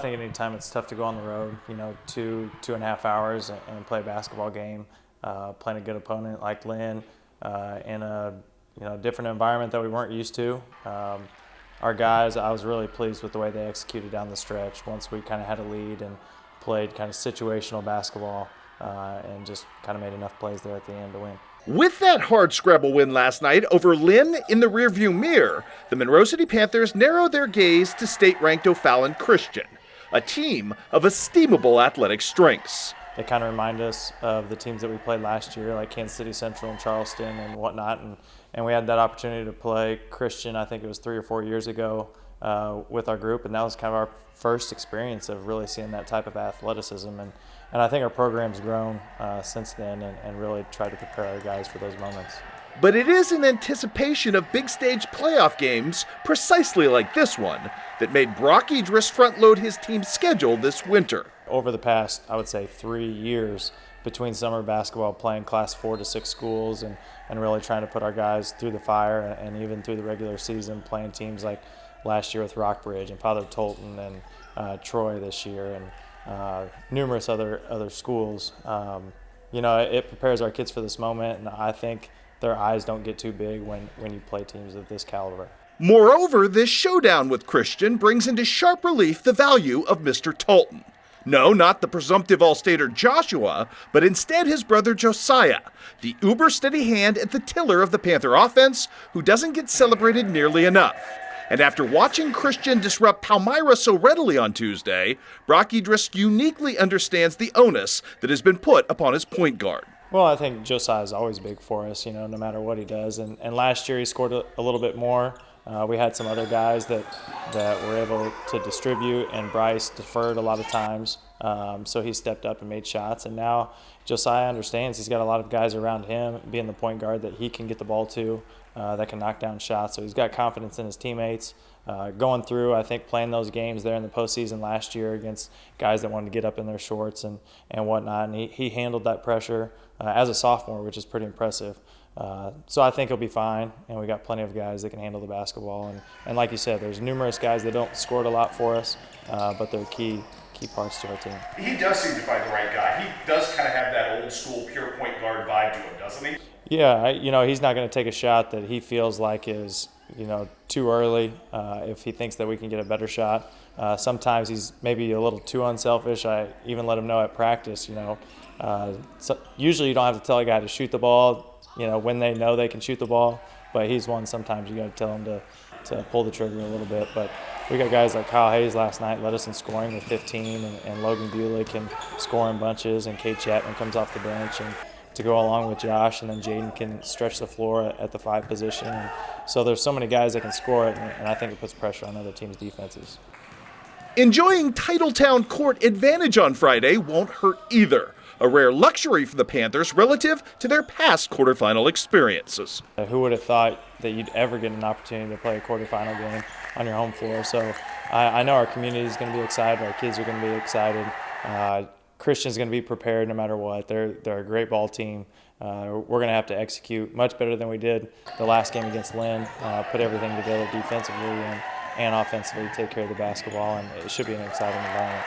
think anytime it's tough to go on the road, 2.5 hours and play a basketball game, playing a good opponent like Lynn in a different environment that we weren't used to. Our guys, I was really pleased with the way they executed down the stretch once we kind of had a lead and played kind of situational basketball and just kind of made enough plays there at the end to win. With that hard-scrabble win last night over Lynn in the rearview mirror, the Monroe City Panthers narrow their gaze to state-ranked O'Fallon Christian, a team of esteemable athletic strengths. They kind of remind us of the teams that we played last year, like Kansas City Central and Charleston and whatnot. And we had that opportunity to play Christian, I think it was 3 or 4 years ago, with our group. And that was kind of our first experience of really seeing that type of athleticism. And I think our program's grown since then and really tried to prepare our guys for those moments. But it is in anticipation of big stage playoff games, precisely like this one, that made Brock Idris front-load his team's schedule this winter. Over the past, I would say, 3 years between summer basketball, playing Class 4 to 6 schools and really trying to put our guys through the fire and even through the regular season, playing teams like last year with Rockbridge and Father Tolton and Troy this year and numerous other schools. It prepares our kids for this moment, and I think their eyes don't get too big when you play teams of this caliber. Moreover, this showdown with Christian brings into sharp relief the value of Mr. Tolton. No, not the presumptive All-Stater Joshua, but instead his brother Josiah, the uber-steady hand at the tiller of the Panther offense who doesn't get celebrated nearly enough. And after watching Christian disrupt Palmyra so readily on Tuesday, Brock Idris uniquely understands the onus that has been put upon his point guard. Well, I think Josiah is always big for us, no matter what he does. And last year he scored a little bit more. We had some other guys that were able to distribute, and Bryce deferred a lot of times. So he stepped up and made shots. And now Josiah understands he's got a lot of guys around him, being the point guard that he can get the ball to, that can knock down shots. So he's got confidence in his teammates. Going through, I think, playing those games there in the postseason last year against guys that wanted to get up in their shorts and whatnot. And he handled that pressure as a sophomore, which is pretty impressive. So I think he'll be fine, and we got plenty of guys that can handle the basketball. And like you said, there's numerous guys that don't score a lot for us, but they're key parts to our team. He does seem to find the right guy. He does kind of have that old school pure point guard vibe to him, doesn't he? Yeah, he's not going to take a shot that he feels like is too early if he thinks that we can get a better shot. Sometimes he's maybe a little too unselfish. I even let him know at practice, so usually you don't have to tell a guy to shoot the ball, when they know they can shoot the ball, but he's one sometimes you got to tell him to pull the trigger a little bit. But we got guys like Kyle Hayes last night led us in scoring with 15, and Logan Bulick can score in bunches, and Kate Chapman comes off the bench and to go along with Josh, and then Jaden can stretch the floor at the 5 position. And so there's so many guys that can score it, and I think it puts pressure on other teams' defenses. Enjoying Titletown court advantage on Friday won't hurt either, a rare luxury for the Panthers relative to their past quarterfinal experiences. Who would have thought that you'd ever get an opportunity to play a quarterfinal game on your home floor? So I know our community is going to be excited, our kids are going to be excited. Christian's going to be prepared no matter what. They're a great ball team. We're going to have to execute much better than we did the last game against Lynn, put everything together defensively and offensively, take care of the basketball, and it should be an exciting environment.